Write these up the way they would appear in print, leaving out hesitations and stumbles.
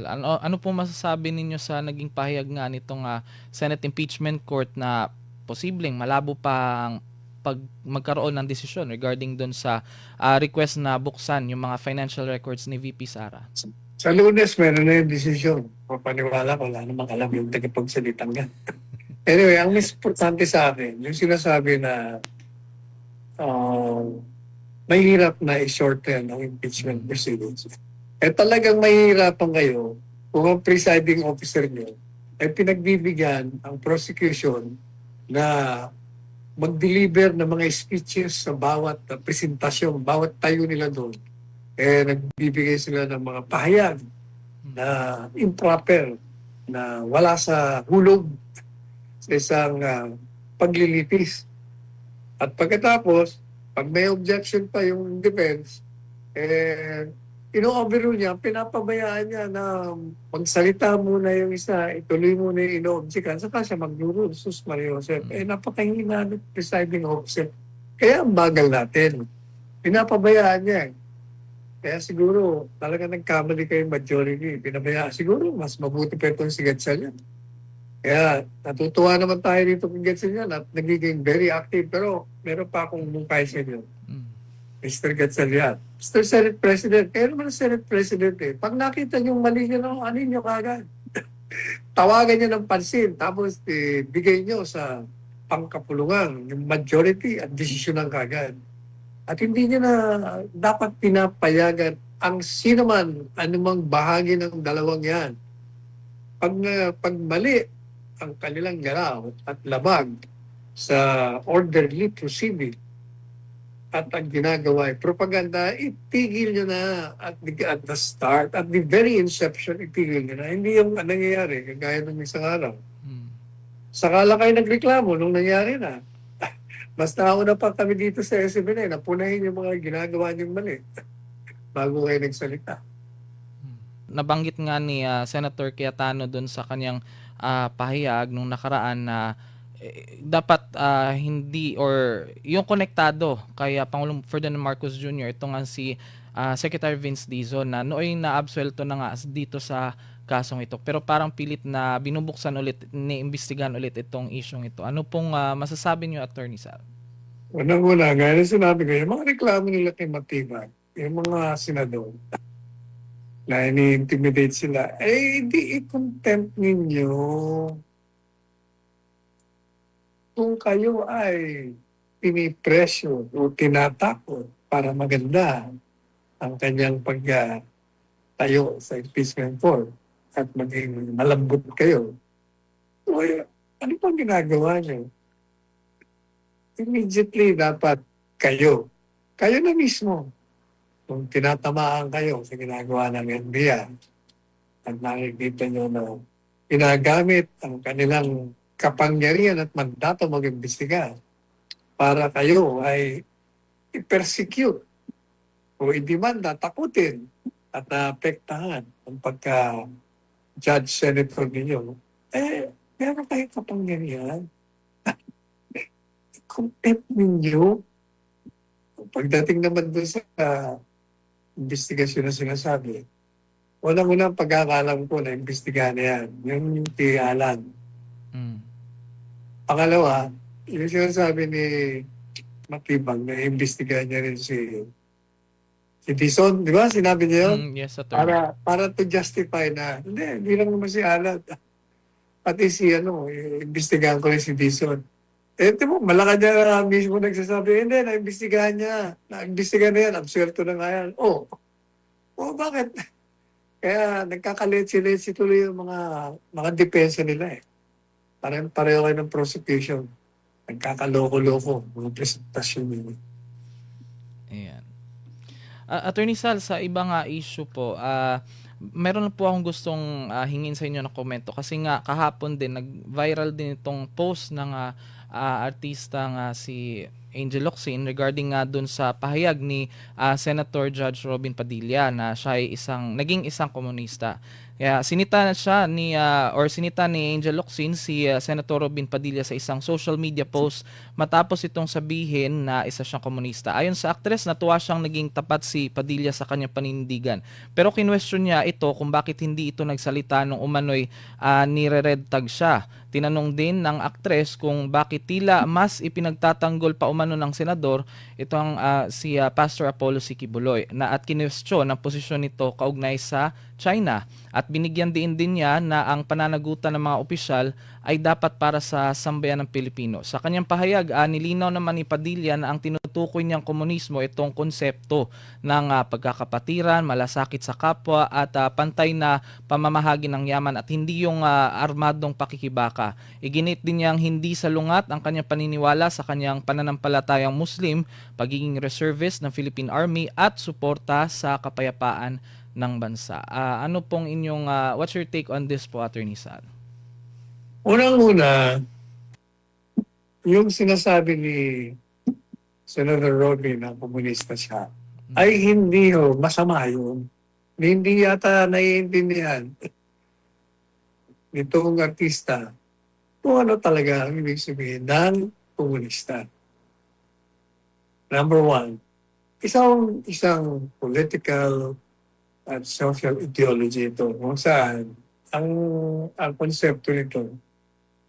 Sal. Ano po masasabi ninyo sa naging pahayag nga nitong Senate Impeachment Court na posibleng malabo pang magkaroon ng desisyon regarding doon sa request na buksan yung mga financial records ni VP Sara? Sa Lunes, meron na yung desisyon. Papaniwala ko, wala namang alam yung tagapagsalitang yan. Anyway, ang mas importante sa akin, yung sinasabi na uh, mahirap na i-shorten ang impeachment proceedings. Talagang mahihirapan kayo kung ang presiding officer nyo ay pinagbibigyan ang prosecution na mag-deliver ng mga speeches sa bawat presentasyon, bawat tayo nila doon. Nagbibigay sila ng mga pahayag na improper, na wala sa hulog sa isang paglilipis. At pagkatapos, pag may objection pa yung defense, ino-overrule niya, pinapabayaan niya na magsalita muna yung isa, ituloy muna yung ino-objectan, saka siya mag-rule, sus Maria Josep. Napakahina ng presiding officer. Kaya ang bagal natin. Pinapabayaan niya. Kaya siguro, talaga nagkamali kayong majority. Pinabayaan. Siguro, mas mabuti pa itong si Gatchalian. Kaya natutuwa naman tayo dito kung Gatchalian at nagiging very active. Pero meron pa akong mungkay sa inyo. Mr. Gatchalian. Mr. Senate President, kaya naman ang Senate President Pag nakita niyo mali niyo, ano niyo kagad? Tawagan niyo ng pansin, tapos bigay niyo sa pangkapulungan, yung majority at desisyon ng kagad. At hindi niyo na dapat pinapayagan ang sino man, anumang bahagi ng dalawang yan. Pag mali ang kanilang galaw at labag sa orderly proceeding, at ang ginagawa ay propaganda, itigil nyo na at the start, at the very inception, itigil nyo na. Hindi yung nangyayari, kagaya ng isang araw. Sakala kayo nagreklamo nung nangyari na. Basta ako na pa kami dito sa SMNA, napunahin yung mga ginagawa niyong mali bago kayo nagsalita. Nabanggit nga ni Senator Cayetano doon sa kanyang pahayag nung nakaraan na dapat hindi or yung konektado kay Pangulong Ferdinand Marcos Jr. ito nga si Secretary Vince Dizon na nooy naabsuelto na nga dito sa kasong ito, pero parang pilit na binubuksan ulit, iniimbestigahan ulit itong isyong ito. Ano pong masasabi niyo, Attorney Sal? Unang-una, gaya na sinabi ko, yung mga reklamo nila kay Matibag, yung mga senador na ini-intimidate sila, hindi i-contempt ninyo kung kayo ay pinipresyo o tinatakot para maganda ang kanyang pagtayo sa impeachment court at maging malambot kayo. So, ano pang ginagawa niyo? Immediately dapat kayo na mismo, kung tinatamaan kayo sa ginagawa ng NBI at nakikita nyo na ginagamit ang kanilang kapangyarihan at mandato mag-imbestiga para kayo ay i-persecute o i-demanda, takutin at naapektahan ang pagka-judge senator ninyo, meron kayong kapangyarihan. Contempt ninyo. Pagdating naman doon sa investigasyon na sinasabi, unang-unang pagkakalam ko na investigahan na yan, yung tiyalan. Pangalawa, yung sinasabi ni Matibang na imbestigahan niya rin si Dizon, di ba? Sinabi niya yun? Yes, Attorney. Para to justify na, hindi lang naman si Alan. Pati si imbestigahan ko rin si Dizon. Mo, Malacanang na mismo nagsasabi, hindi, naimbestigahan niya. Naimbestigahan na yan, absuelto na nga yan. Bakit? Kaya nagkakaletsi-letsi tuloy yung mga depensa nila Pareho kayo ng prosecution. Nagkakaloko-loko, mga presentasyon nila. Ayan. Attorney Sal, sa ibang issue po, meron po akong gustong hingin sa inyo na komento kasi nga kahapon din nag-viral din itong post ng artista nga si Angel Locsin regarding nga dun sa pahayag ni Senator Judge Robin Padilla na siya ay naging isang komunista. Kaya sinita ni Angel Locsin si Senator Robin Padilla sa isang social media post matapos itong sabihin na isa siyang komunista. Ayon sa aktres, natuwa siyang naging tapat si Padilla sa kanyang panindigan. Pero kinwestiyon niya ito kung bakit hindi ito nagsalita nung umano'y nire-red tag siya. Tinanong din ng aktres kung bakit tila mas ipinagtatanggol pa umano ng senador itong si Pastor Apollo Sikibuloy na at kinwestiyon ang posisyon nito kaugnay sa China at binigyan din niya na ang pananagutan ng mga opisyal ay dapat para sa sambayan ng Pilipino. Sa kanyang pahayag, nilinaw naman ni Padilla na ang tinutukoy niyang komunismo itong konsepto ng pagkakapatiran, malasakit sa kapwa at pantay na pamamahagi ng yaman at hindi yung armadong pakikibaka. Iginit din niyang hindi salungat ang kanyang paniniwala sa kanyang pananampalatayang Muslim, pagiging reservist ng Philippine Army at suporta sa kapayapaan ng bansa. Ano pong inyong, what's your take on this po, Attorney Sal? Unang-una, yung sinasabi ni Senator Robin na komunista siya, ay hindi masama yun. Hindi yata naiintindihan nitong artista kung ano talaga ang ibig sabihin ng komunista. Number one, isang political at social ideology ito kung saan ang konsepto nito,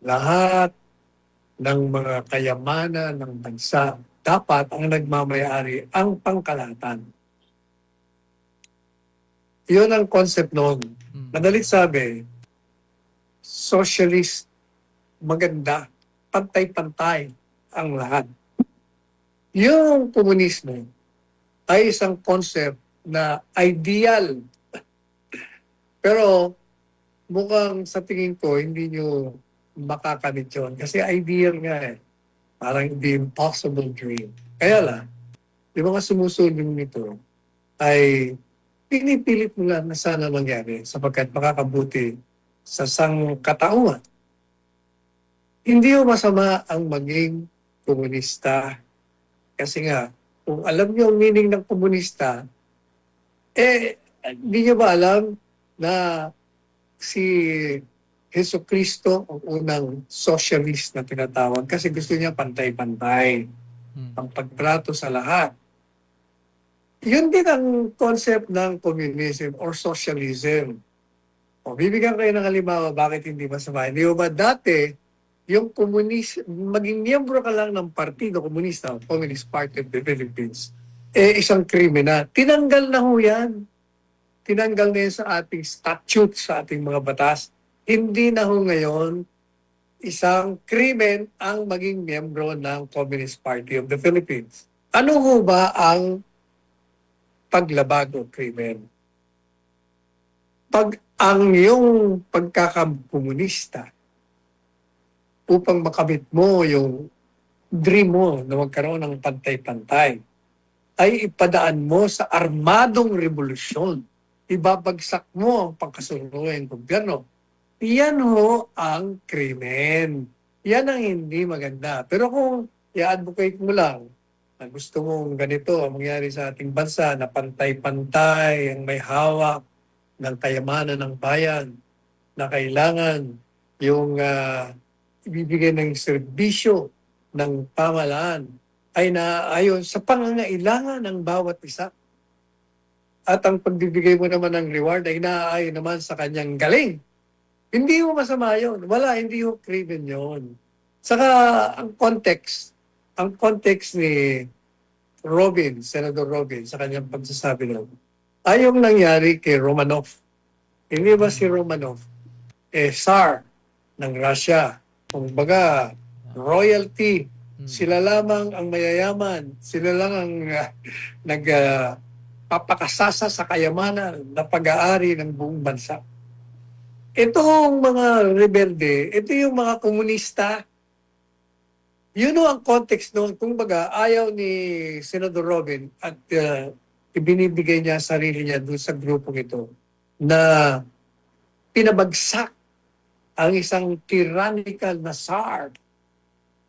lahat ng mga kayamanan ng bansa dapat ang nagmamayari ang pangkalahatan. Yun ang concept noon. Madalit sabi, socialist, maganda, pantay-pantay ang lahat. Yung komunismo ay isang concept na ideal. Pero mukhang sa tingin ko, hindi nyo makakamit yun. Kasi ideal nga eh. Parang the impossible dream. Kaya lang, yung mga sumusunod nito ay pinipilit mo lang na sana mangyari sapagkat makakabuti sa sangkatauhan. Hindi mo masama ang maging komunista. Kasi nga, kung alam niyo ang meaning ng komunista, hindi niyo ba alam na si Jesucristo ang unang socialist na tinatawag kasi gusto niya pantay-pantay ang pagtrato sa lahat. Yun din ang concept ng communism or socialism. O, bibigyan kayo ng halimbawa bakit hindi masama. Hindi ba dati, yung maging miyembro ka lang ng Partido Komunista, Communist Party of the Philippines, isang krimen na. Tinanggal na ho yan. Tinanggal na yan sa ating statute, sa ating mga batas. Hindi na ho ngayon isang krimen ang maging miyembro ng Communist Party of the Philippines. Ano ho ba ang paglabag o krimen? Pag ang iyong pagkakakomunista upang makamit mo yung dream mo na magkaroon ng pantay-pantay, ay ipadaan mo sa armadong revolusyon. Ibabagsak mo ang pangkasunungan ng gobyerno. Yan ho ang krimen. Yan ang hindi maganda. Pero kung i-advocate mo lang na gusto mong ganito ang mangyari sa ating bansa na pantay-pantay, ang may hawak ng kayamanan ng bayan, na kailangan yung ibibigay ng serbisyo ng pamahalaan ay naaayon sa pangangailangan ng bawat isa. At ang pagbibigay mo naman ng reward ay naaayon naman sa kanyang galing. Hindi mo masama yun. Wala, hindi mo krimen yun. Saka ang context ni Robin, Senator Robin, sa kanyang pagsasabi nun, ay yung nangyari kay Romanov. Hindi ba si Romanov, Tsar ng Russia, kumbaga, royalty, sila lamang ang mayayaman, sila lang ang nagpapakasasa sa kayamanan na pag-aari ng buong bansa. Itong mga rebelde, ito yung mga komunista. Yun ang context noon. Kung baga, ayaw ni Senador Robin at ibinibigay niya sarili niya doon sa grupong ito na pinabagsak ang isang tyrannical na Tsar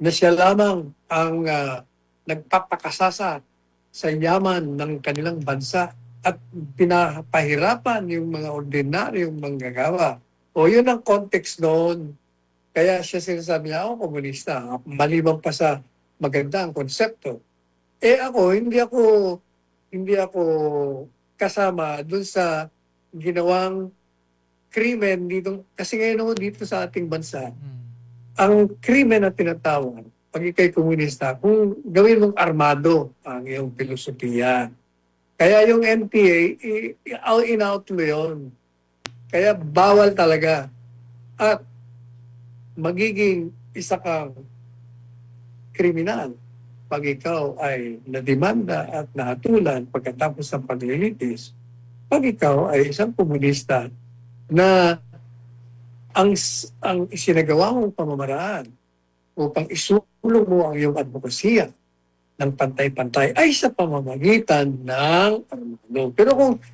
na siya lamang ang nagpapakasasa sa yaman ng kanilang bansa at pinapahirapan yung mga ordinaryong manggagawa. O yun ang context noon. Kaya siya sinasabi niya, ako komunista. Maliban pa sa maganda ang konsepto. Ako, hindi ako kasama dun sa ginawang krimen dito. Kasi ngayon ako dito sa ating bansa, ang krimen na tinatawag, pag ikay komunista, kung gawin mong armado ang iyong filosofiya. Kaya yung NPA, in-out mo yun. Kaya bawal talaga. At magiging isa kang kriminal pag ikaw ay nademanda at nahatulan pagkatapos ng paglilitis, pag ikaw ay isang komunista na ang isinagawa mong pamamaraan upang isulong mo ang iyong advokasya ng pantay-pantay ay sa pamamagitan ng armado. Pero kung